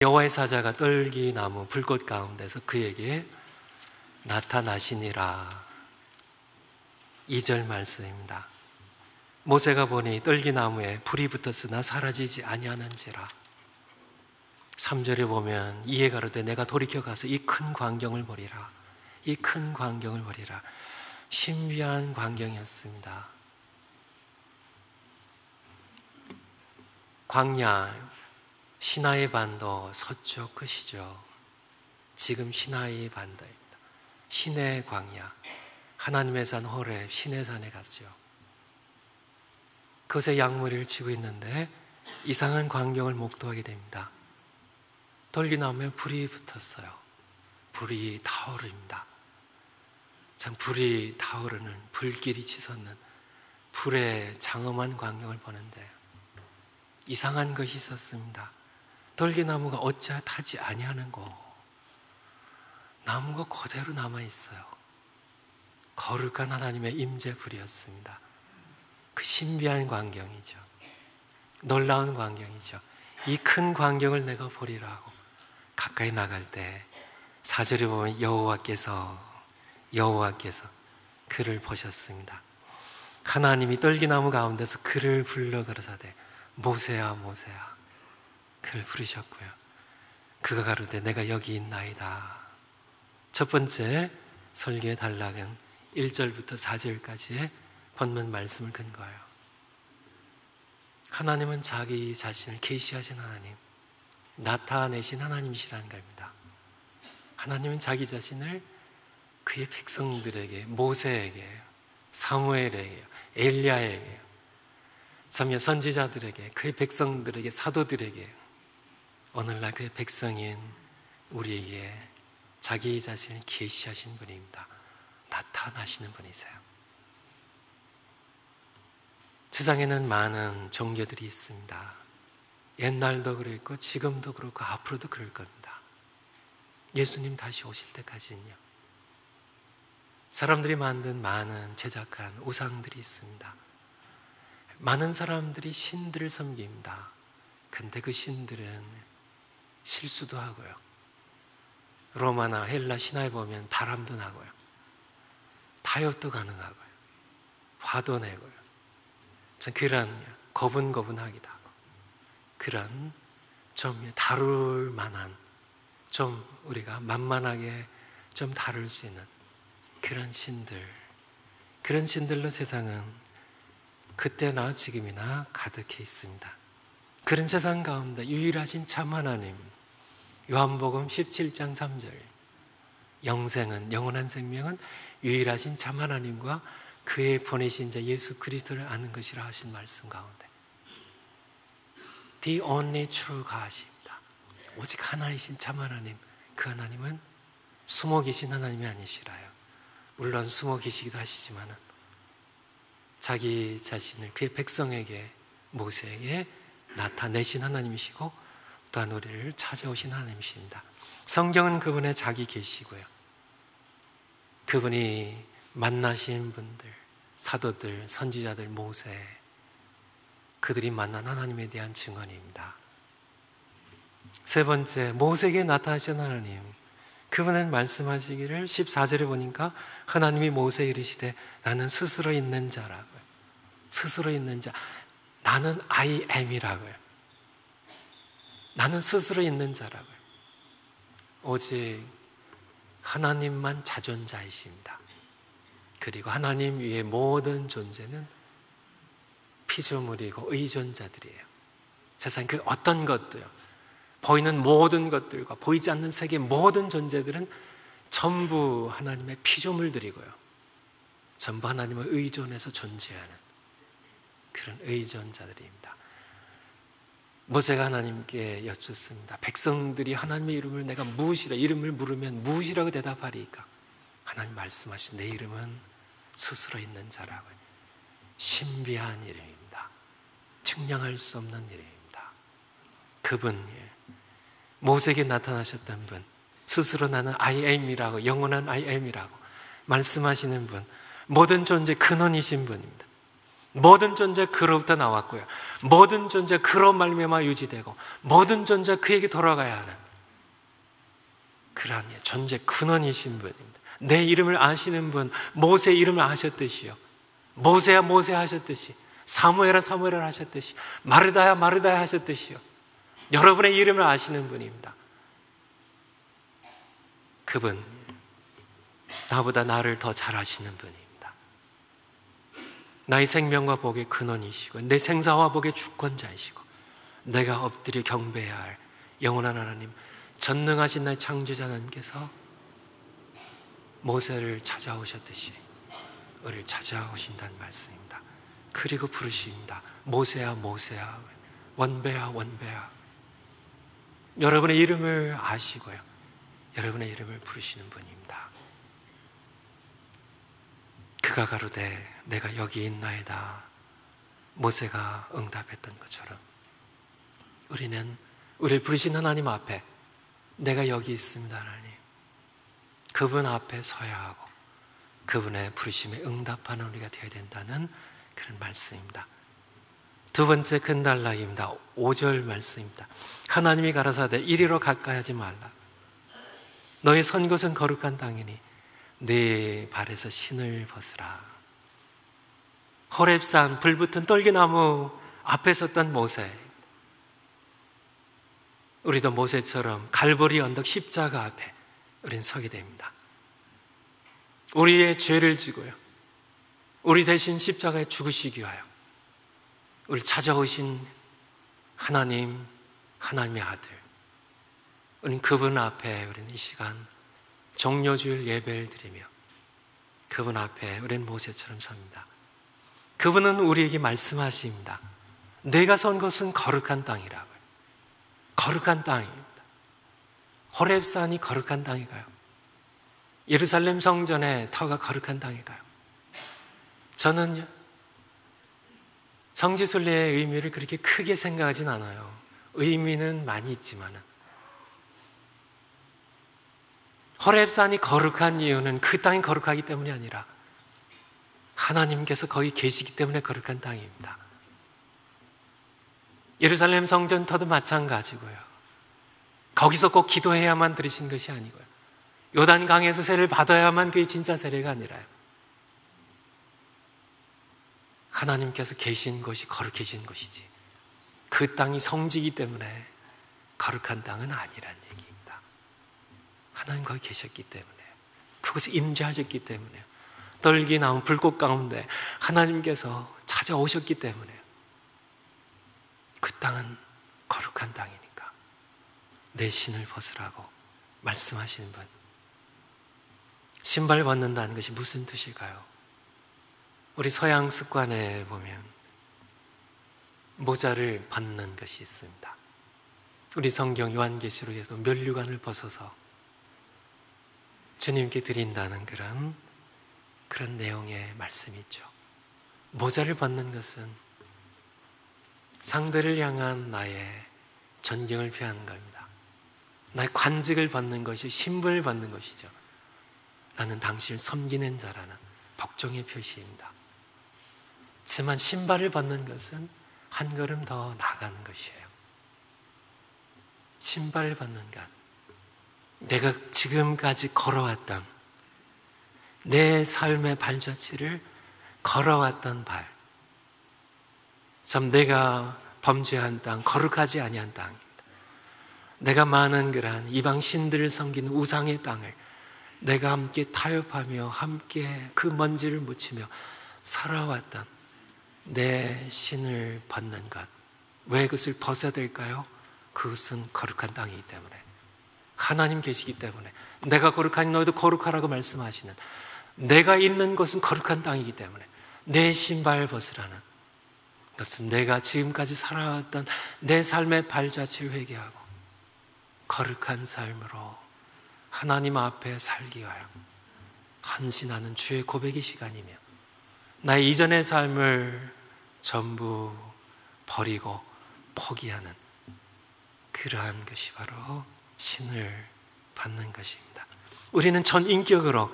여호와의 사자가 떨기나무 불꽃 가운데서 그에게 나타나시니라. 2절 말씀입니다. 모세가 보니 떨기나무에 불이 붙었으나 사라지지 아니하는지라. 3절에 보면 이에 가로되 내가 돌이켜 가서 이 큰 광경을 보리라. 이 큰 광경을 보리라. 신비한 광경이었습니다. 광야, 시나이 반도 서쪽 끝이죠. 지금 시나이 반도입니다. 신의 광야, 하나님의 산 호렙 시내산에 갔죠. 그곳에 양무리를 치고 있는데 이상한 광경을 목도하게 됩니다. 떨기나무에 불이 붙었어요. 불이 타오릅니다. 참 불이 타오르는, 불길이 치솟는 불의 장엄한 광경을 보는데 이상한 것이 있었습니다. 떨기나무가 어찌 타지 아니하는고, 나무가 그대로 남아있어요. 거룩한 하나님의 임재불이었습니다. 그 신비한 광경이죠. 놀라운 광경이죠. 이 큰 광경을 내가 보리라고 가까이 나갈 때 4절에 보면 여호와께서 그를 보셨습니다. 하나님이 떨기나무 가운데서 그를 불러 가라사대 모세야 모세야 그를 부르셨고요. 그가 가로되 내가 여기 있나이다. 첫 번째 설교의 단락은 1절부터 4절까지의 본문 말씀을 근거해요. 하나님은 자기 자신을 계시하신 하나님, 나타내신 하나님이시라는 겁니다. 하나님은 자기 자신을 그의 백성들에게, 모세에게, 사무엘에게, 엘리야에게, 선지자들에게, 그의 백성들에게, 사도들에게, 오늘날 그의 백성인 우리에게 자기 자신을 계시하신 분입니다. 나타나시는 분이세요. 세상에는 많은 종교들이 있습니다. 옛날도 그랬고 지금도 그렇고 앞으로도 그럴 겁니다. 예수님 다시 오실 때까지는요. 사람들이 만든 많은 제작한 우상들이 있습니다. 많은 사람들이 신들을 섬깁니다. 근데 그 신들은 실수도 하고요. 로마나 헬라 신화에 보면 바람도 나고요. 타협도 가능하고요. 화도 내고요. 참 그런 고분고분하기도 하고 그런 좀 다룰 만한, 좀 우리가 만만하게 좀 다룰 수 있는 그런 신들, 그런 신들로 세상은 그때나 지금이나 가득해 있습니다. 그런 세상 가운데 유일하신 참 하나님, 요한복음 17장 3절, 영생은, 영원한 생명은 유일하신 참 하나님과 그의 보내신 자 예수 그리스도를 아는 것이라 하신 말씀 가운데 The only true God입니다. 오직 하나이신 참 하나님, 그 하나님은 숨어 계신 하나님이 아니시라요. 물론 숨어 계시기도 하시지만은 자기 자신을 그의 백성에게, 모세에게 나타내신 하나님이시고 또한 우리를 찾아오신 하나님이십니다. 성경은 그분의 자기 계시고요. 그분이 만나신 분들, 사도들, 선지자들, 모세, 그들이 만난 하나님에 대한 증언입니다. 세 번째, 모세에게 나타나신 하나님, 그분은 말씀하시기를 14절에 보니까 하나님이 모세에 이르시되 나는 스스로 있는 자라고요. 스스로 있는 자, 나는 I am이라고요. 나는 스스로 있는 자라고요. 오직 하나님만 자존자이십니다. 그리고 하나님 위에 모든 존재는 피조물이고 의존자들이에요. 세상 그 어떤 것도요, 보이는 모든 것들과 보이지 않는 세계의 모든 존재들은 전부 하나님의 피조물들이고요, 전부 하나님을 의존해서 존재하는 그런 의존자들입니다. 모세가 하나님께 여쭙습니다. 백성들이 하나님의 이름을 내가 무엇이라, 이름을 물으면 무엇이라고 대답하리까? 하나님 말씀하신 내 이름은 스스로 있는 자라고요. 신비한 이름입니다. 측량할 수 없는 이름입니다. 그분, 모세에게 나타나셨던 분, 스스로 나는 I am이라고, 영원한 I am이라고 말씀하시는 분, 모든 존재 근원이신 분입니다. 모든 존재 그로부터 나왔고요. 모든 존재 그로 말미암아 유지되고 모든 존재 그에게 돌아가야 하는 그러한 존재 근원이신 분입니다. 내 이름을 아시는 분, 모세 이름을 아셨듯이요. 모세야 모세 하셨듯이, 사무엘아 사무엘아 하셨듯이, 마르다야 마르다야 하셨듯이요. 여러분의 이름을 아시는 분입니다. 그분, 나보다 나를 더 잘 아시는 분입니다. 나의 생명과 복의 근원이시고 내 생사와 복의 주권자이시고 내가 엎드려 경배해야 할 영원한 하나님, 전능하신 나의 창조자 하나님께서 모세를 찾아오셨듯이 우리를 찾아오신다는 말씀입니다. 그리고 부르십니다. 모세야 모세야, 원배야 원배야. 여러분의 이름을 아시고요, 여러분의 이름을 부르시는 분입니다. 그가 가로되 내가 여기 있나이다. 모세가 응답했던 것처럼 우리는 우리를 부르신 하나님 앞에 내가 여기 있습니다 하나님, 그분 앞에 서야 하고 그분의 부르심에 응답하는 우리가 되어야 된다는 그런 말씀입니다. 두 번째 근달락입니다. 5절 말씀입니다. 하나님이 가라사대 이리로 가까이 하지 말라. 너의 선 곳은 거룩한 땅이니 네 발에서 신을 벗으라. 호렙산 불붙은 떨기나무 앞에 섰던 모세, 우리도 모세처럼 갈보리 언덕 십자가 앞에 우리는 서게 됩니다. 우리의 죄를 지고요, 우리 대신 십자가에 죽으시기 위하여 우리를 찾아오신 하나님, 하나님의 아들, 우리는 그분 앞에 우리는 이 시간 종려주일 예배를 드리며 그분 앞에 우리는 모세처럼 섭니다. 그분은 우리에게 말씀하십니다. 내가 선 것은 거룩한 땅이라고요. 거룩한 땅입니다. 호렙산이 거룩한 땅인가요? 예루살렘 성전의 터가 거룩한 땅인가요? 저는 성지순례의 의미를 그렇게 크게 생각하진 않아요. 의미는 많이 있지만은 호렙산이 거룩한 이유는 그 땅이 거룩하기 때문이 아니라 하나님께서 거기 계시기 때문에 거룩한 땅입니다. 예루살렘 성전터도 마찬가지고요. 거기서 꼭 기도해야만 들으신 것이 아니고요. 요단강에서 세례를 받아야만 그게 진짜 세례가 아니라요. 하나님께서 계신 곳이 거룩해진 곳이지 그 땅이 성지이기 때문에 거룩한 땅은 아니란 얘기입니다. 하나님 거기 계셨기 때문에, 그곳에 임재하셨기 때문에, 떨기 나온 불꽃 가운데 하나님께서 찾아오셨기 때문에 그 땅은 거룩한 땅이니까 내 신을 벗으라고 말씀하시는 분. 신발 벗는다는 것이 무슨 뜻일까요? 우리 서양 습관에 보면 모자를 벗는 것이 있습니다. 우리 성경 요한계시록에서 면류관을 벗어서 주님께 드린다는 그런 내용의 말씀이 있죠. 모자를 벗는 것은 상대를 향한 나의 존경을 표하는 겁니다. 나의 관직을 벗는 것이 신분을 벗는 것이죠. 나는 당신을 섬기는 자라는 복종의 표시입니다. 하지만 신발을 벗는 것은 한 걸음 더 나아가는 것이에요. 신발을 벗는 것, 내가 지금까지 걸어왔던 내 삶의 발자취를 걸어왔던 발, 참 내가 범죄한 땅, 거룩하지 아니한 땅입니다. 내가 많은 그러한 이방 신들을 섬기는 우상의 땅을 내가 함께 타협하며 함께 그 먼지를 묻히며 살아왔던 내 신을 벗는 것, 왜 그것을 벗어야 될까요? 그것은 거룩한 땅이기 때문에, 하나님 계시기 때문에, 내가 거룩하니 너희도 거룩하라고 말씀하시는, 내가 있는 곳은 거룩한 땅이기 때문에 내 신발 벗으라는 것은 내가 지금까지 살아왔던 내 삶의 발자취를 회개하고 거룩한 삶으로 하나님 앞에 살기 위하여 헌신하는 주의 고백의 시간이며, 나의 이전의 삶을 전부 버리고 포기하는 그러한 것이 바로 신을 받는 것입니다. 우리는 전 인격으로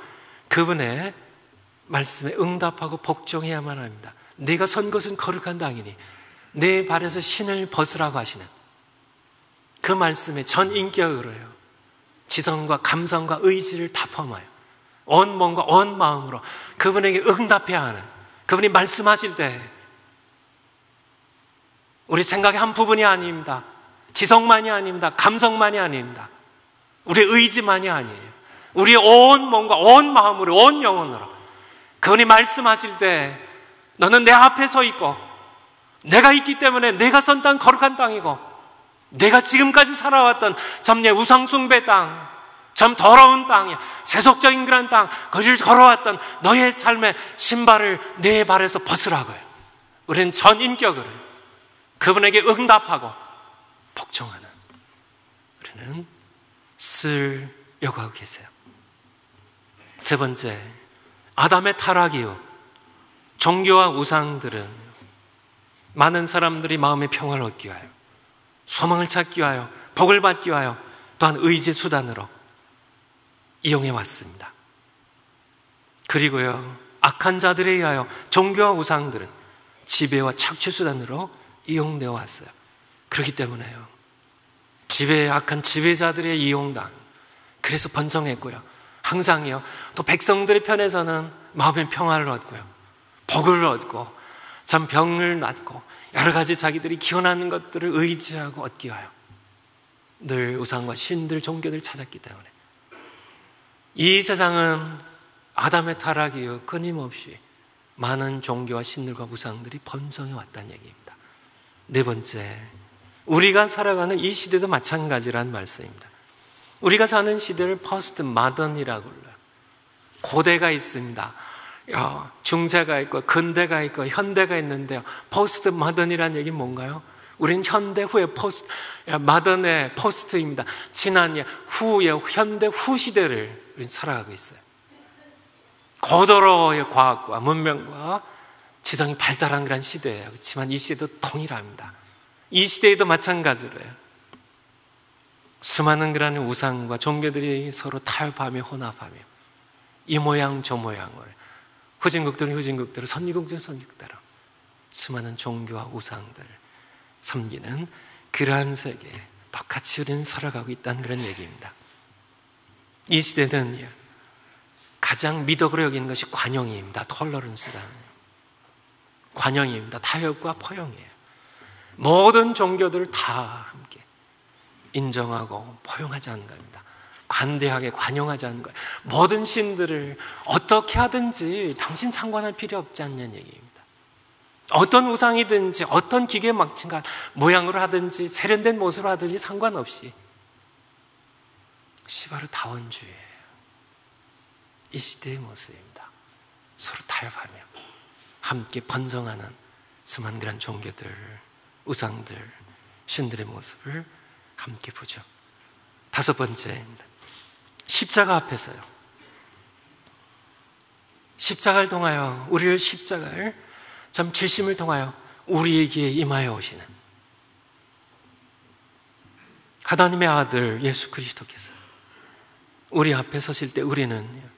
그분의 말씀에 응답하고 복종해야만 합니다. 네가 선 것은 거룩한 땅이니 내 발에서 신을 벗으라고 하시는 그 말씀에 전 인격으로요, 지성과 감성과 의지를 다 포함하여 온 몸과 온 마음으로 그분에게 응답해야 하는, 그분이 말씀하실 때 우리 생각의 한 부분이 아닙니다. 지성만이 아닙니다. 감성만이 아닙니다. 우리의 의지만이 아니에요. 우리의 온 몸과 온 마음으로, 온 영혼으로 그분이 말씀하실 때 너는 내 앞에 서 있고 내가 있기 때문에 내가 선 땅 거룩한 땅이고, 내가 지금까지 살아왔던 참 내 우상숭배 땅, 참 더러운 땅이야, 세속적인 그런 땅, 거기를 걸어왔던 너의 삶의 신발을 내 발에서 벗으라고요. 우리는 전 인격으로 그분에게 응답하고 복종하는, 우리는 쓸 요구하고 계세요. 세 번째, 아담의 타락 이후 종교와 우상들은 많은 사람들이 마음의 평화를 얻기 위하여, 소망을 찾기 위하여, 복을 받기 위하여, 또한 의지의 수단으로 이용해 왔습니다. 그리고요, 악한 자들에 의하여 종교와 우상들은 지배와 착취 수단으로 이용되어 왔어요. 그렇기 때문에요, 지배의 악한 지배자들의 이용당, 그래서 번성했고요, 항상이요, 또 백성들의 편에서는 마음의 평화를 얻고요, 복을 얻고 참 병을 낫고 여러 가지 자기들이 기원하는 것들을 의지하고 얻기 위하여 늘 우상과 신들, 종교들 찾았기 때문에 이 세상은 아담의 타락 이후 끊임없이 많은 종교와 신들과 우상들이 번성해 왔다는 얘기입니다. 네 번째, 우리가 살아가는 이 시대도 마찬가지라는 말씀입니다. 우리가 사는 시대를 포스트 마던이라고 불러요. 고대가 있습니다. 중세가 있고 근대가 있고 현대가 있는데요, 포스트 마던이라는 얘기는 뭔가요? 우린 현대 후에 포스트, 마던의 포스트입니다. 지난 후에 현대 후 시대를 우린 살아가고 있어요. 고도로의 과학과 문명과 지성이 발달한 그런 시대예요. 그렇지만 이 시대도 동일합니다. 이 시대에도 마찬가지로요, 수많은 그런 우상과 종교들이 서로 타협하며 혼합하며 이 모양 저 모양을, 후진국들은 후진국대로, 선진국들은 선진국대로 수많은 종교와 우상들을 섬기는 그러한 세계에 똑같이 우리는 살아가고 있다는 그런 얘기입니다. 이 시대는 가장 미덕으로 여기는 것이 관용입니다. 톨러런스라는 관용입니다. 타협과 포용이에요. 모든 종교들을 다 함께 인정하고 포용하지 않는 겁니다. 관대하게 관용하지 않는 거예요. 모든 신들을 어떻게 하든지 당신 상관할 필요 없지 않냐는 얘기입니다. 어떤 우상이든지 어떤 기계 망친가 모양으로 하든지 세련된 모습으로 하든지 상관없이 바로 다원주의예요. 이 시대의 모습입니다. 서로 타협하며 함께 번성하는 수많은 그런 종교들, 우상들, 신들의 모습을 함께 보죠. 다섯 번째입니다. 십자가 앞에서요, 십자가를 통하여 우리를, 십자가를 참 질심을 통하여 우리에게 임하여 오시는 하나님의 아들 예수 그리스도께서 우리 앞에 서실 때 우리는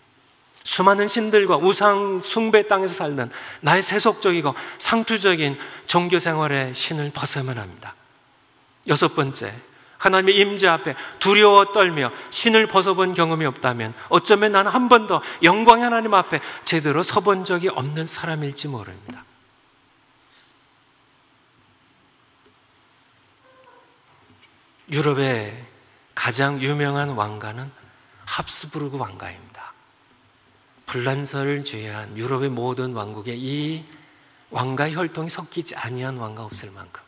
수많은 신들과 우상 숭배 땅에서 살던 나의 세속적이고 상투적인 종교 생활의 신을 벗어야만 합니다. 여섯 번째, 하나님의 임재 앞에 두려워 떨며 신을 벗어본 경험이 없다면 어쩌면 나는 한 번도 영광의 하나님 앞에 제대로 서본 적이 없는 사람일지 모릅니다. 유럽의 가장 유명한 왕가는 합스부르크 왕가입니다. 분란설을 제외한 유럽의 모든 왕국에 이 왕가의 혈통이 섞이지 아니한 왕가 없을 만큼,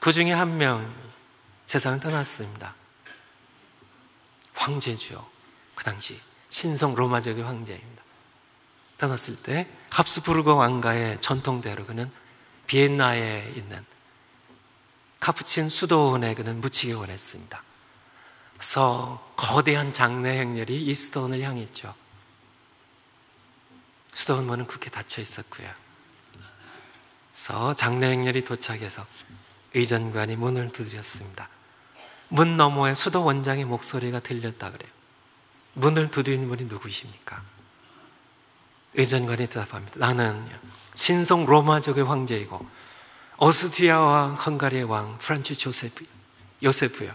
그 중에 한 명 세상을 떠났습니다. 황제죠. 그 당시 신성 로마제국의 황제입니다. 떠났을 때 합스부르크 왕가의 전통대로 그는 비엔나에 있는 카푸친 수도원에 그는 묻히기 원했습니다. 그래서 거대한 장례 행렬이 이 수도원을 향했죠. 수도원 문은 굳게 닫혀 있었고요. 그래서 장례 행렬이 도착해서 의전관이 문을 두드렸습니다. 문 너머에 수도 원장의 목소리가 들렸다 그래요. 문을 두드리는 분이 누구십니까? 의전관이 대답합니다. 나는 신성 로마족의 황제이고 오스트리아와 헝가리의 왕 프란츠 요세프요.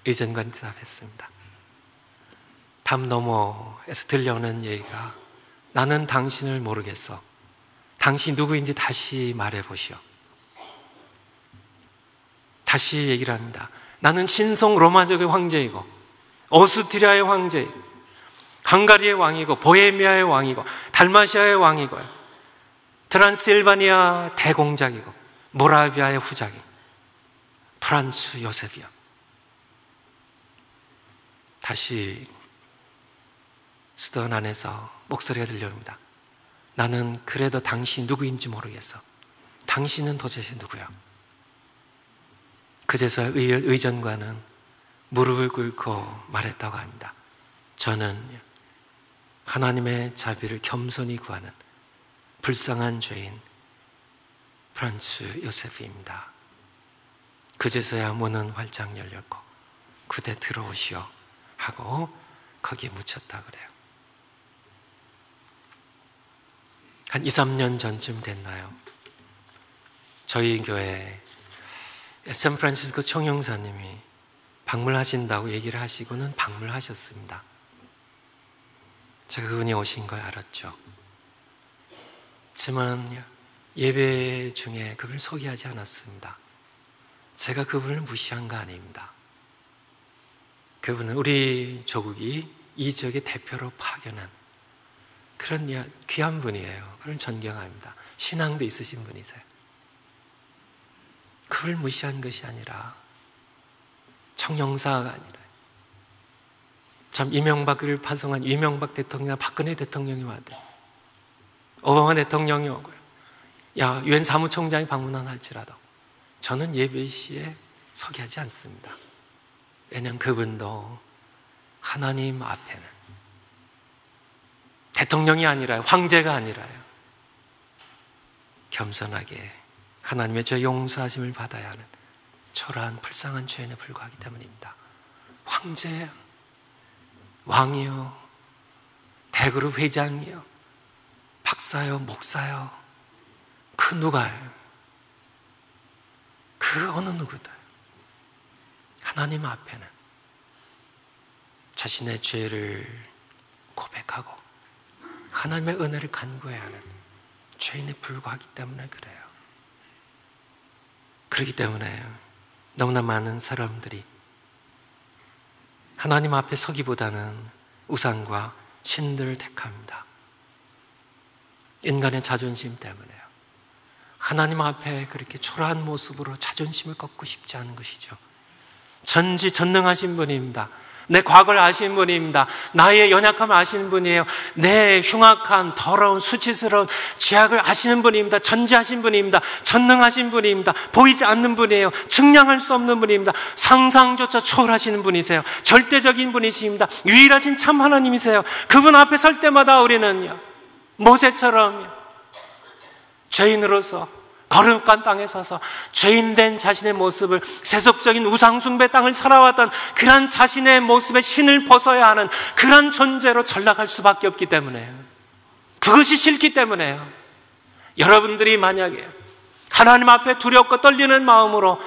의전관이 대답했습니다. 담 너머에서 들려오는 얘기가 나는 당신을 모르겠어. 당신이 누구인지 다시 말해보시오. 다시 얘기를 합니다. 나는 신성 로마족의 황제이고 오스트리아의 황제이고 헝가리의 왕이고 보헤미아의 왕이고 달마시아의 왕이고 트란실바니아 대공작이고 모라비아의 후작이 프란츠 요셉이요. 다시 수도원 안에서 목소리가 들려옵니다. 나는 그래도 당신이 누구인지 모르겠어. 당신은 도대체 누구야? 그제서 의전관은 무릎을 꿇고 말했다고 합니다. 저는 하나님의 자비를 겸손히 구하는 불쌍한 죄인 프란츠 요세프입니다. 그제서야 문은 활짝 열렸고 그대 들어오시오 하고 거기에 묻혔다 그래요. 한 2, 3년 전쯤 됐나요? 저희 교회 샌프란시스코 총영사님이 방문하신다고 얘기를 하시고는 방문하셨습니다. 제가 그분이 오신 걸 알았죠. 하지만 예배 중에 그분을 소개하지 않았습니다. 제가 그분을 무시한 거 아닙니다. 그분은 우리 조국이 이 지역의 대표로 파견한 그런 귀한 분이에요. 그걸 존경합니다. 신앙도 있으신 분이세요. 그걸 무시한 것이 아니라 청영사가 아니라 참 이명박을 파송한 이명박 대통령, 박근혜 대통령이 와도 오바마 대통령이 오고요. 유엔 사무총장이 방문한 할지라도 저는 예배 시에 서기하지 않습니다. 왜냐하면 그분도 하나님 앞에는 대통령이 아니라요, 황제가 아니라요, 겸손하게 하나님의 저 용서하심을 받아야 하는 초라한 불쌍한 죄인에 불과하기 때문입니다. 황제요, 왕이요, 대그룹 회장이요, 박사요, 목사요, 그 누가요? 그 어느 누구도 하나님 앞에는 자신의 죄를 고백하고 하나님의 은혜를 간구해야 하는 죄인에 불과하기 때문에 그래요. 그렇기 때문에 너무나 많은 사람들이 하나님 앞에 서기보다는 우상과 신들을 택합니다. 인간의 자존심 때문에요. 하나님 앞에 그렇게 초라한 모습으로 자존심을 꺾고 싶지 않은 것이죠. 전지전능하신 분입니다. 내 과거를 아시는 분입니다. 나의 연약함을 아시는 분이에요. 내 흉악한 더러운 수치스러운 죄악을 아시는 분입니다. 전지하신 분입니다. 전능하신 분입니다. 보이지 않는 분이에요. 측량할 수 없는 분입니다. 상상조차 초월하시는 분이세요. 절대적인 분이십니다. 유일하신 참 하나님이세요. 그분 앞에 설 때마다 우리는요, 모세처럼 죄인으로서 거룩한 땅에 서서 죄인된 자신의 모습을, 세속적인 우상숭배 땅을 살아왔던 그런 자신의 모습에 신을 벗어야 하는 그런 존재로 전락할 수밖에 없기 때문에요. 그것이 싫기 때문에요. 여러분들이 만약에 하나님 앞에 두렵고 떨리는 마음으로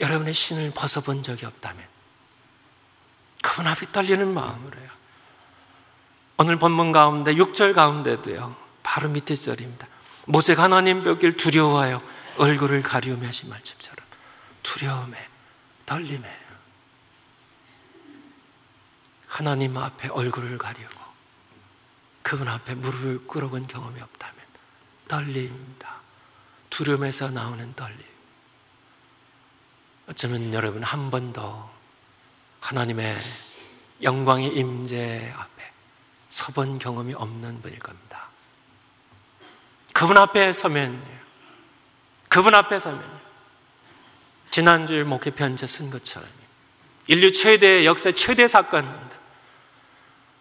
여러분의 신을 벗어본 적이 없다면, 그분 앞에 떨리는 마음으로요, 오늘 본문 가운데 6절 가운데도요, 바로 밑에 절입니다. 모세가 하나님 뵙기를 두려워하여 얼굴을 가리우며 하신 말씀처럼 두려움에, 떨림에 하나님 앞에 얼굴을 가리우고 그분 앞에 무릎을 꿇어본 경험이 없다면 떨림입니다. 두려움에서 나오는 떨림. 어쩌면 여러분 한 번도 하나님의 영광의 임재 앞에 서본 경험이 없는 분일 겁니다. 그분 앞에 서면, 지난주에 목회 편지 쓴 것처럼 인류 최대, 역사 최대 사건입니다.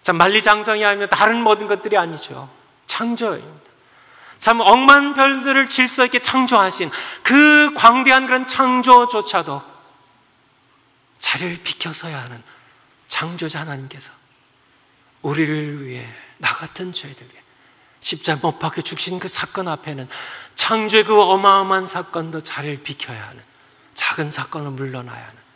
참 만리장성이 아니면 다른 모든 것들이 아니죠. 창조입니다. 참 억만 별들을 질서 있게 창조하신 그 광대한 그런 창조조차도 자리를 비켜서야 하는 창조자 하나님께서 우리를 위해, 나 같은 죄들 위해 십자가 못 박혀 죽으신 그 사건 앞에는 창조의 그 어마어마한 사건도 자리를 비켜야 하는, 작은 사건을 물러나야 하는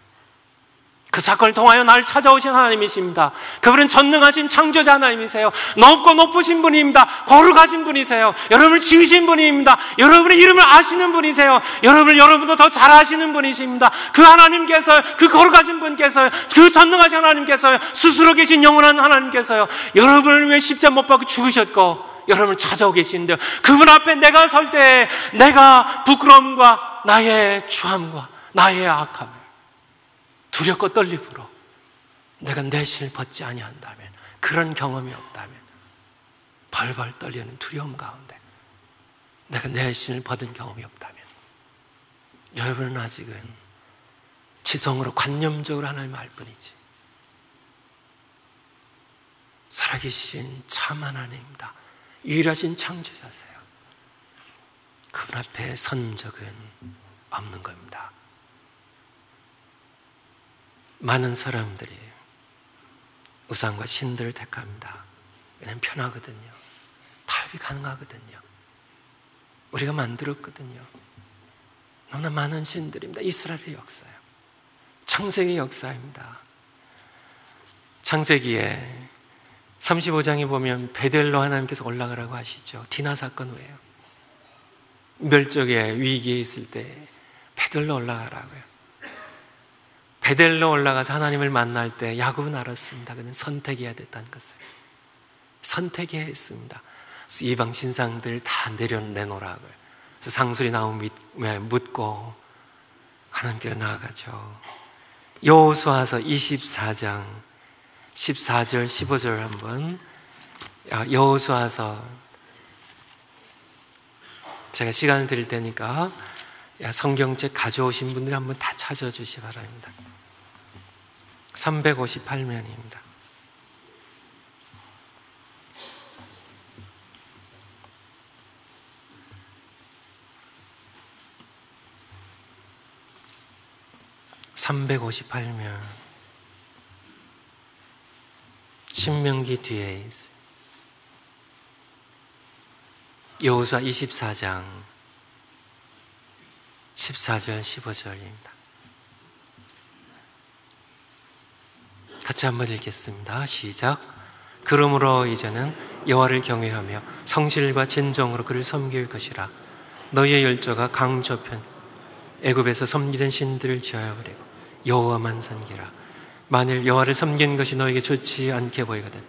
그 사건을 통하여 나를 찾아오신 하나님이십니다. 그분은 전능하신 창조자 하나님이세요. 높고 높으신 분입니다. 거룩하신 분이세요. 여러분을 지으신 분입니다. 여러분의 이름을 아시는 분이세요. 여러분도 더 잘 아시는 분이십니다. 그 하나님께서, 그 거룩하신 분께서요, 그 전능하신 하나님께서요, 스스로 계신 영원한 하나님께서요, 여러분을 위해 십자가 못 박고 죽으셨고 여러분을 찾아오고 계시는데요, 그분 앞에 내가 설 때 내가 부끄러움과 나의 추함과 나의 악함을 두렵고 떨림으로 내가 내 신을 벗지 아니한다면, 그런 경험이 없다면, 벌벌 떨리는 두려움 가운데 내가 내 신을 벗은 경험이 없다면, 여러분은 아직은 지성으로 관념적으로 하나님을 알 뿐이지 살아계신 참 하나님입니다. 유일하신 창조자세요. 그분 앞에 선 적은 없는 겁니다. 많은 사람들이 우상과 신들을 택합니다. 왜냐하면 편하거든요. 타협이 가능하거든요. 우리가 만들었거든요. 너무나 많은 신들입니다. 이스라엘의 역사예요. 창세기 역사입니다. 창세기에 35장에 보면 베델로 하나님께서 올라가라고 하시죠. 디나 사건 후에요. 멸종의 위기에 있을 때 베델로 올라가라고요. 베델로 올라가서 하나님을 만날 때 야곱은 알았습니다. 그는 선택해야 됐다는 것을. 선택해야 했습니다. 그래서 이방 신상들 다 내놓으라고요. 그래서 상술이 나오면 묻고 하나님께로 나아가죠. 여호수아서 24장 14절 15절 한번, 여호수아서, 제가 시간을 드릴 테니까 성경책 가져오신 분들이 한번 다 찾아주시기 바랍니다. 358면입니다. (358면) 신명기 뒤에 있어요. 여호수아 24장 14절 15절입니다. 같이 한번 읽겠습니다. 시작. 그러므로 이제는 여호와를 경외하며 성실과 진정으로 그를 섬길 것이라. 너희의 열조가 강 저편 애굽에서 섬기던 신들을 제하여버리고 여호와만 섬기라. 만일 여호와를 섬긴 것이 너에게 좋지 않게 보이거든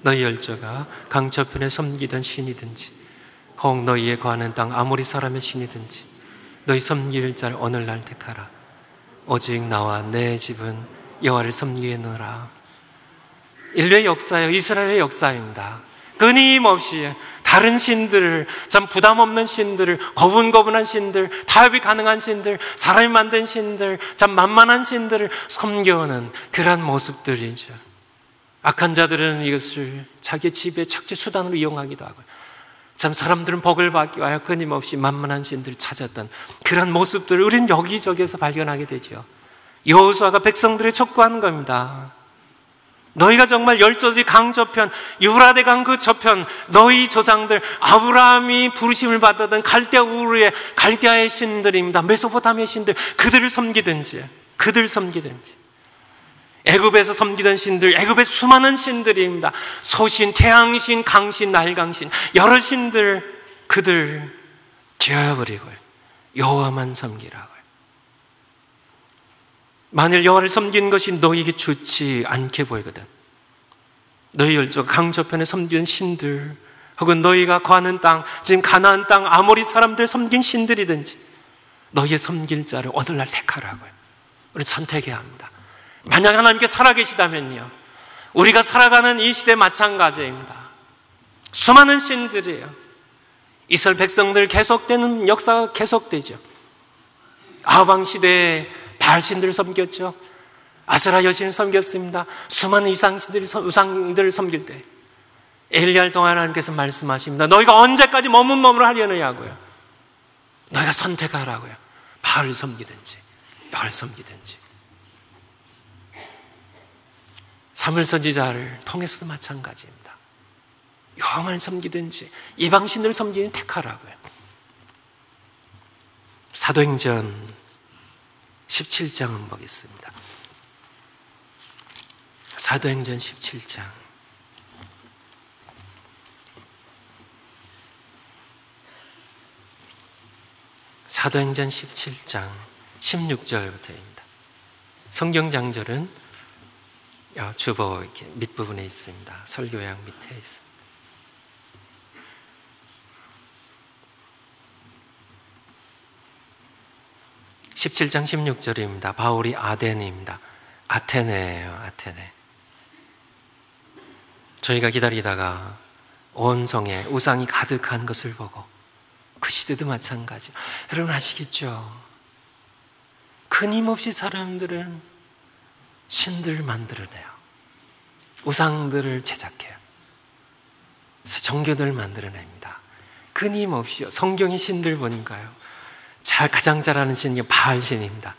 너희 열조가 강 저편에 섬기던 신이든지 혹 너희의 거하는 땅 아모리 사람의 신이든지 너희 섬길 자를 오늘날 택하라. 오직 나와 내 집은 여호와를 섬기노라. 인류의 역사예요. 이스라엘의 역사입니다. 끊임없이 다른 신들을, 참 부담 없는 신들을, 거분거분한 신들, 타협이 가능한 신들, 사람이 만든 신들, 참 만만한 신들을 섬겨오는 그러한 모습들이죠. 악한 자들은 이것을 자기 지배의 착취 수단으로 이용하기도 하고요. 참 사람들은 복을 받기 위하여 끊임없이 만만한 신들을 찾았던 그런 모습들을 우리는 여기저기에서 발견하게 되죠. 여호수아가 백성들을 촉구하는 겁니다. 너희가 정말 열조들이 강 저편, 유브라데 강 그 저편, 너희 조상들 아브라함이 부르심을 받았던 갈대아 우르의 갈대아의 신들입니다. 메소포타미아의 신들, 그들을 섬기든지 애굽에서 섬기던 신들, 애굽의 수많은 신들입니다. 소신, 태양신, 강신, 날강신, 여러 신들, 그들 제어버리고 여호와만 섬기라고요. 만일 여호와를 섬기는 것이 너희에게 좋지 않게 보이거든 너희 열조가 강 저편에 섬기는 신들, 혹은 너희가 거하는 땅, 지금 가나안 땅 아모리 사람들 섬긴 신들이든지 너희의 섬길 자를 오늘날 택하라고요. 우리 선택해야 합니다. 만약 하나님께 살아계시다면요, 우리가 살아가는 이 시대 마찬가지입니다. 수많은 신들이에요. 이스라엘 백성들 계속되는 역사가 계속되죠. 아방 시대에 바알신들을 섬겼죠. 아세라 여신을 섬겼습니다. 수많은 우상들을 섬길 때 엘리야를 통해 하나님께서 말씀하십니다. 너희가 언제까지 머뭇머뭇하려느냐고요. 너희가 선택하라고요. 바알을 섬기든지 여호와를 섬기든지. 사무엘 선지자를 통해서도 마찬가지입니다. 여호와를 섬기든지 이방신을 섬기는 택하라고요. 사도행전 17장은 보겠습니다. 사도행전 17장. 사도행전 17장 16절부터입니다. 성경 장절은 주보 이렇게 밑부분에 있습니다. 설교양 밑에 있습니다. (17장 16절입니다) 바울이 아덴입니다. 아테네예요. 아테네. 저희가 기다리다가 온 성에 우상이 가득한 것을 보고, 그 시대도 마찬가지. 여러분 아시겠죠? 끊임없이 사람들은 신들을 만들어내요. 우상들을 제작해요. 그래서 종교들을 만들어냅니다. 끊임없이요. 성경의 신들 보니까요, 가장 잘 아는 신이 바알신입니다.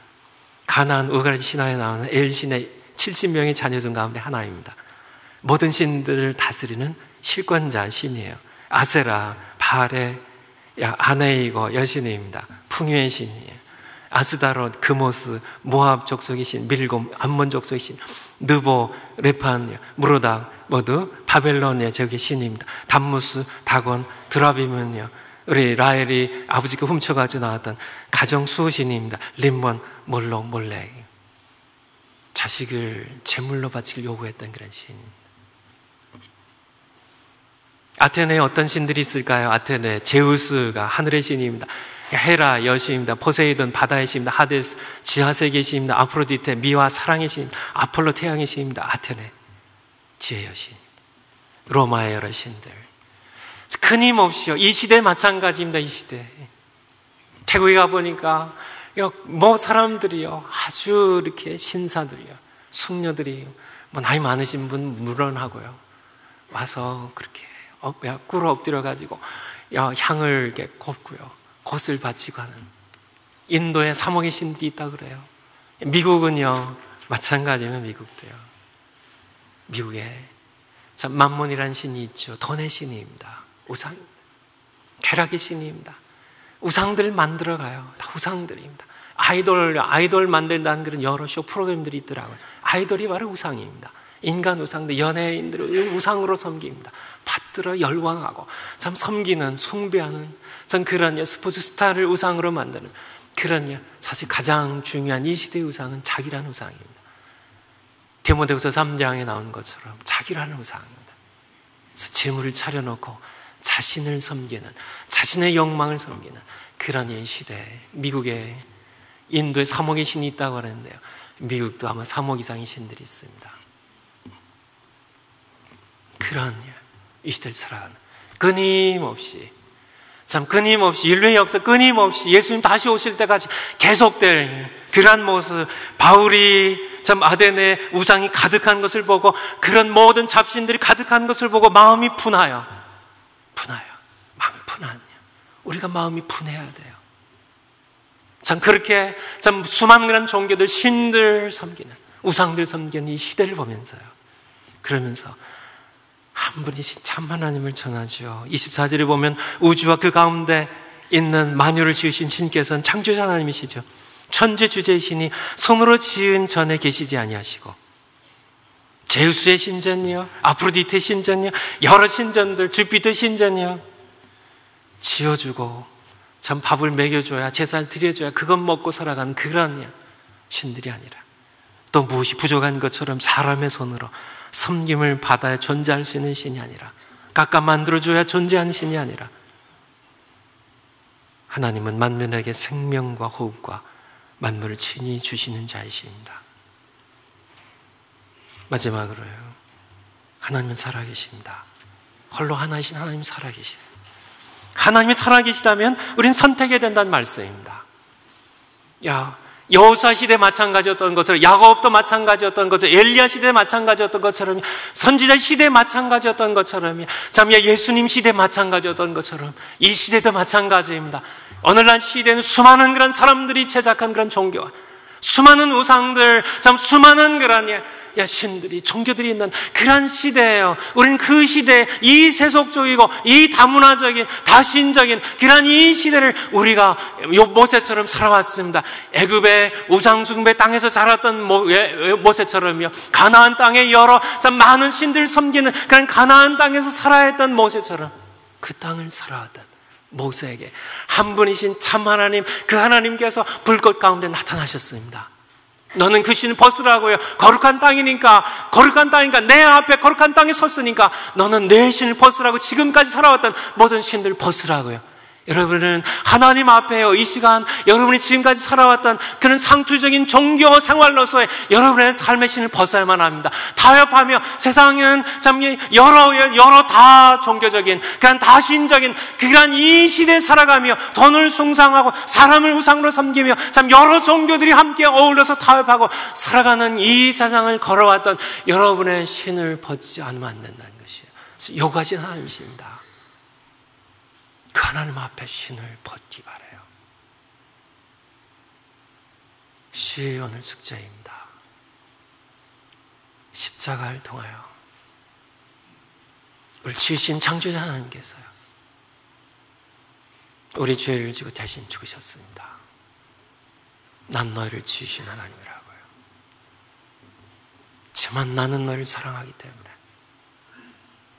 가나안 우가르디 신화에 나오는 엘신의 70명의 자녀 중 가운데 하나입니다. 모든 신들을 다스리는 실권자 신이에요. 아세라, 바알의 아내이고 여신입니다. 풍요의 신이에요. 아스다롯, 그모스, 모압 족속의 신, 밀곰, 암몬 족속의 신, 느보, 레판, 무로닥 모두 바벨론의 제국의 신입니다. 담무스, 다곤, 드라빔은요, 우리 라헬이 아버지가 훔쳐가지고 나왔던 가정 수호신입니다. 림몬, 몰록, 몰렉. 자식을 제물로 바치길 요구했던 그런 신입니다. 아테네에 어떤 신들이 있을까요? 아테네 제우스가 하늘의 신입니다. 헤라 여신입니다. 포세이돈 바다의 신입니다. 하데스 지하세계의 신입니다. 아프로디테 미와 사랑의 신입니다. 아폴로 태양의 신입니다. 아테네 지혜의 여신입니다. 로마의 여러 신들 끊임없이요. 이 시대 마찬가지입니다. 이 시대. 태국에 가보니까 사람들이요, 아주 이렇게 신사들이요, 숙녀들이 나이 많으신 분 물론하고요, 와서 그렇게 꿇어 엎드려가지고 향을 이렇게 꼽고요, 곳을 바치고 하는 인도에 사목의 신들이 있다 그래요. 미국은요 마찬가지면 미국도요. 미국에 참 만몬이라는 신이 있죠. 돈의 신입니다. 우상입니다. 쾌락의 신입니다. 우상들을 만들어가요. 다 우상들입니다. 아이돌 만든다는 그런 여러 쇼 프로그램들이 있더라고요. 아이돌이 바로 우상입니다. 인간 우상들, 연예인들을 우상으로 섬깁니다. 받들어 열광하고 참 섬기는, 숭배하는 참 그런 스포츠 스타를 우상으로 만드는 그런, 사실 가장 중요한 이 시대의 우상은 자기라는 우상입니다. 디모데후서 3장에 나온 것처럼 자기라는 우상입니다. 그래서 재물을 차려놓고 자신을 섬기는, 자신의 욕망을 섬기는 그런 이 시대에, 미국에 인도에 3억의 신이 있다고 하는데요, 미국도 아마 3억 이상의 신들이 있습니다. 그런 이 시대를 살아가는, 끊임없이 인류의 역사 끊임없이 예수님 다시 오실 때까지 계속될 그러한 모습, 바울이 참 아덴에 우상이 가득한 것을 보고, 그런 모든 잡신들이 가득한 것을 보고 마음이 분하여. 마음이 분하냐. 우리가 마음이 분해야 돼요. 참 그렇게 참 수많은 그런 종교들, 신들 섬기는, 우상들 섬기는 이 시대를 보면서요, 그러면서 한 분이신 참 하나님을 전하죠. 24절에 보면 우주와 그 가운데 있는 만유를 지으신 신께서는 창조자 하나님이시죠. 천재주제의 신이 손으로 지은 전에 계시지 아니하시고, 제우스의 신전이요, 아프로디테의 신전이요, 여러 신전들, 주피터 신전이요, 지어주고 참 밥을 먹여줘야, 제사를 드려줘야 그것 먹고 살아가는 그런 신들이 아니라, 또 무엇이 부족한 것처럼 사람의 손으로 섬김을 받아야 존재할 수 있는 신이 아니라, 깎아 만들어줘야 존재하는 신이 아니라, 하나님은 만민에게 생명과 호흡과 만물을 친히 주시는 자이십니다. 마지막으로요, 하나님은 살아계십니다. 홀로 하나이신 하나님이 살아계시다. 하나님이 살아계시다면 우리는 선택해야 된다는 말씀입니다. 여호수아 시대 마찬가지였던 것처럼, 야곱도 마찬가지였던 것처럼, 엘리야 시대 마찬가지였던 것처럼, 선지자 시대 마찬가지였던 것처럼, 참 예수님 시대 마찬가지였던 것처럼 이 시대도 마찬가지입니다. 오늘날 시대는 수많은 그런 사람들이 제작한 그런 종교와 수많은 우상들, 참 수많은 그런 신들이, 종교들이 있는 그런 시대예요. 우리는 그 시대에 이 세속적이고 이 다문화적인, 다신적인 그런 이 시대를 우리가 모세처럼 살아왔습니다. 애굽의 우상숭배 땅에서 자랐던 모세처럼요, 가나안 땅에 여러 참 많은 신들을 섬기는 그런 가나안 땅에서 살아야 했던 모세처럼 그 땅을 살아왔던 모세에게 한 분이신 참 하나님, 그 하나님께서 불꽃 가운데 나타나셨습니다. 너는 그 신을 벗으라고요. 거룩한 땅이니까 내 앞에 거룩한 땅에 섰으니까 너는 내 신을 벗으라고, 지금까지 살아왔던 모든 신들 벗으라고요. 여러분은 하나님 앞에요, 이 시간 여러분이 지금까지 살아왔던 그런 상투적인 종교 생활로서의 여러분의 삶의 신을 벗어야만 합니다. 타협하며 세상은 참 여러 다 종교적인, 그런 다신적인 그런 이 시대에 살아가며 돈을 숭상하고 사람을 우상으로 섬기며 참 여러 종교들이 함께 어울려서 타협하고 살아가는 이 세상을 걸어왔던 여러분의 신을 벗지 않으면 안 된다는 것이에요. 요구하신 하나님이십니다. 그 하나님 앞에 신을 벗기 바라요. 주의 오늘 숙제입니다. 십자가를 통하여 우리 지으신 창조자 하나님께서요, 우리 죄를 지고 대신 죽으셨습니다. 난 너희를 지으신 하나님이라고요. 하지만 나는 너희를 사랑하기 때문에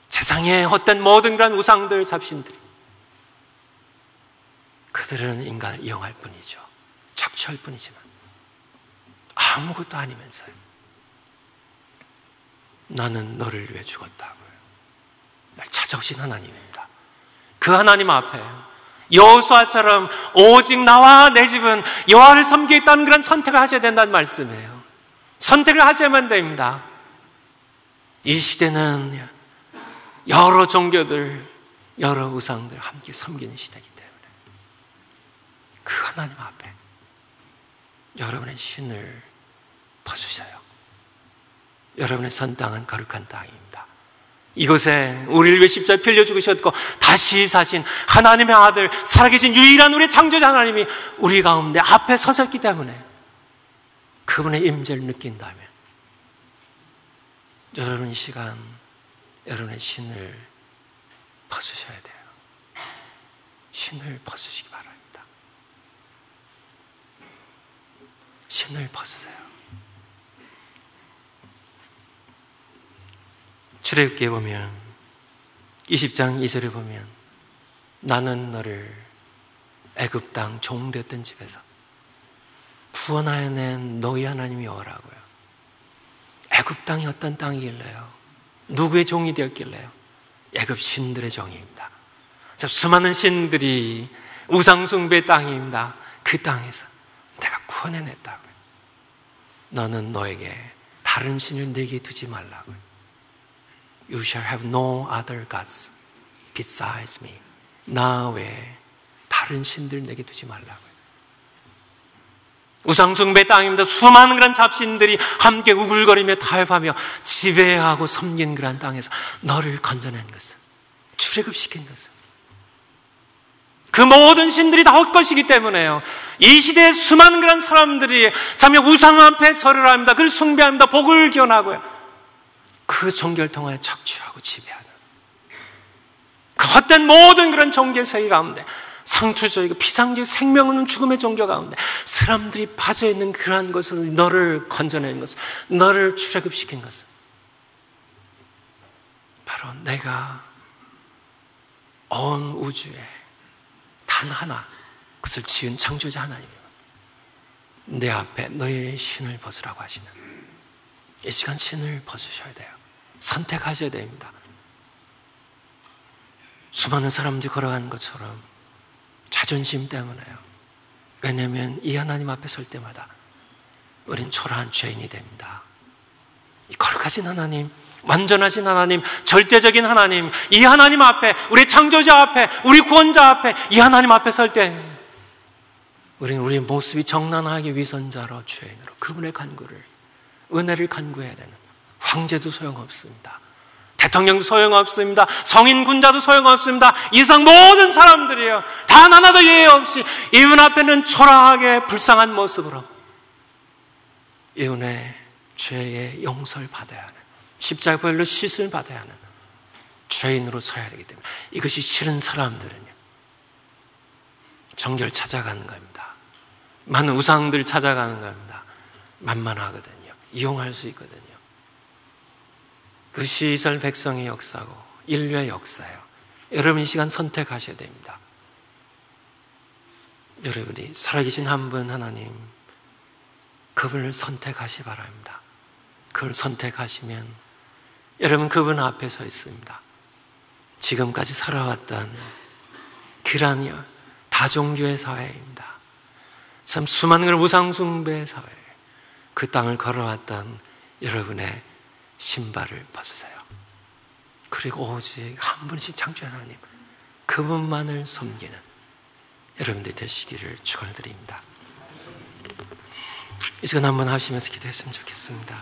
세상에 헛된 모든 그런 우상들, 잡신들이 그들은 인간을 이용할 뿐이죠. 착취할 뿐이지만 아무것도 아니면서요, 나는 너를 위해 죽었다고요. 날 찾아오신 하나님입니다. 그 하나님 앞에 여호수아처럼 오직 나와 내 집은 여호와를 섬기겠다는 그런 선택을 하셔야 된다는 말씀이에요. 선택을 하셔야만 됩니다. 이 시대는 여러 종교들, 여러 우상들 함께 섬기는 시대이기 때문에 그 하나님 앞에 여러분의 신을 벗으셔요. 여러분의 선 땅은 거룩한 땅입니다. 이곳에 우리를 위해 십자가에 피 흘려 죽으셨고 다시 사신 하나님의 아들, 살아계신 유일한 우리의 창조자 하나님이 우리 가운데 앞에 서셨기 때문에 그분의 임재를 느낀다면 여러분 이 시간 여러분의 신을 벗으셔야 돼요. 신을 벗으시기 바랍니다. 신을 벗으세요. 출애굽기에 보면 20장 2절에 보면 나는 너를 애굽 땅 종되었던 집에서 구원하여 낸 너희 하나님이 여호와라고요. 애굽 땅이 어떤 땅이길래요? 누구의 종이 되었길래요? 애굽 신들의 종입니다. 수많은 신들이 우상숭배 땅입니다. 그 땅에서 내가 구원해냈다고요. 너는 너에게 다른 신을 내게 두지 말라고요. You shall have no other gods besides me. 나 외에 다른 신들 내게 두지 말라고요. 우상숭배 땅입니다. 수많은 그런 잡신들이 함께 우글거리며 타협하며 지배하고 섬긴 그런 땅에서 너를 건져낸 것은, 출애굽시킨 것은 그 모든 신들이 다 헛것이기 때문에요. 이 시대에 수많은 그런 사람들이 참 우상 앞에 절을 합니다. 그를 숭배합니다. 복을 기원하고요. 그 종교를 통하여 착취하고 지배하는 그 헛된 모든 그런 종교 세계 가운데, 상투적이고 비상적 생명 없는 죽음의 종교 가운데 사람들이 빠져있는 그러한 것을 너를 건져낸 것은, 너를 출애굽시킨 것은 바로 내가 온 우주에 단 하나, 그것을 지은 창조자 하나님이에요. 내 앞에 너의 신을 벗으라고 하시는, 이 시간 신을 벗으셔야 돼요. 선택하셔야 됩니다. 수많은 사람들이 걸어가는 것처럼 자존심 때문에요. 왜냐하면 이 하나님 앞에 설 때마다 우린 초라한 죄인이 됩니다. 이 거룩하신 하나님, 완전하신 하나님, 절대적인 하나님, 이 하나님 앞에, 우리 창조자 앞에, 우리 구원자 앞에, 이 하나님 앞에 설 때 우리는 우리의 모습이 정난하게 위선자로, 죄인으로 그분의 간구를, 은혜를 간구해야 되는, 황제도 소용없습니다. 대통령도 소용없습니다. 성인 군자도 소용없습니다. 이상 모든 사람들이요, 단 하나도 예외 없이 이분 앞에는 초라하게 불쌍한 모습으로 이분의 죄의 용서를 받아야 하는, 십자가별로 씻을 받아야 하는 죄인으로 서야 되기 때문에, 이것이 싫은 사람들은요 정결 찾아가는 겁니다. 많은 우상들 찾아가는 겁니다. 만만하거든요. 이용할 수 있거든요. 그것이 이스라엘 백성의 역사고 인류의 역사예요. 여러분 이 시간 선택하셔야 됩니다. 여러분이 살아계신 한 분 하나님, 그분을 선택하시 바랍니다. 그걸 선택하시면 여러분 그분 앞에 서 있습니다. 지금까지 살아왔던 그러한 다종교의 사회입니다. 참 수많은 우상숭배의 사회, 그 땅을 걸어왔던 여러분의 신발을 벗으세요. 그리고 오직 한 분이신 창조의 하나님, 그분만을 섬기는 여러분들이 되시기를 축원드립니다. 이 시간 한번 하시면서 기도했으면 좋겠습니다.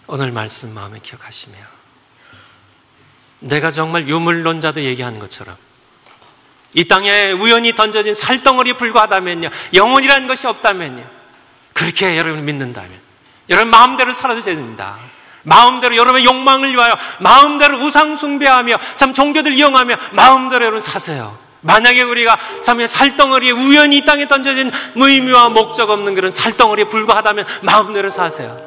오늘 말씀 마음에 기억하시며, 내가 정말 유물론자도 얘기하는 것처럼 이 땅에 우연히 던져진 살덩어리에 불과하다면요, 영혼이라는 것이 없다면요, 그렇게 여러분을 믿는다면 여러분 마음대로 살아도 됩니다. 마음대로 여러분의 욕망을 위하여 마음대로 우상 숭배하며 참 종교들 이용하며 마음대로 여러분 사세요. 만약에 우리가 참 살덩어리에 우연히 이 땅에 던져진 무의미와 목적 없는 그런 살덩어리에 불과하다면 마음대로 사세요.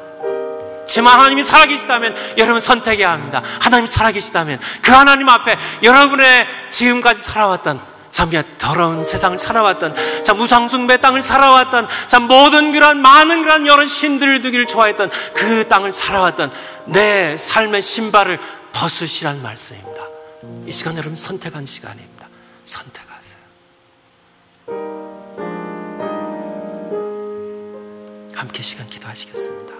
지만 하나님이 살아계시다면 여러분 선택해야 합니다. 하나님 살아계시다면 그 하나님 앞에 여러분의 지금까지 살아왔던 참 더러운 세상을 살아왔던, 참 우상숭배 땅을 살아왔던, 참 모든 그런 많은 그런 여러 신들을 두기를 좋아했던 그 땅을 살아왔던 내 삶의 신발을 벗으시란 말씀입니다. 이 시간 여러분 선택한 시간입니다. 선택하세요. 함께 시간 기도하시겠습니다.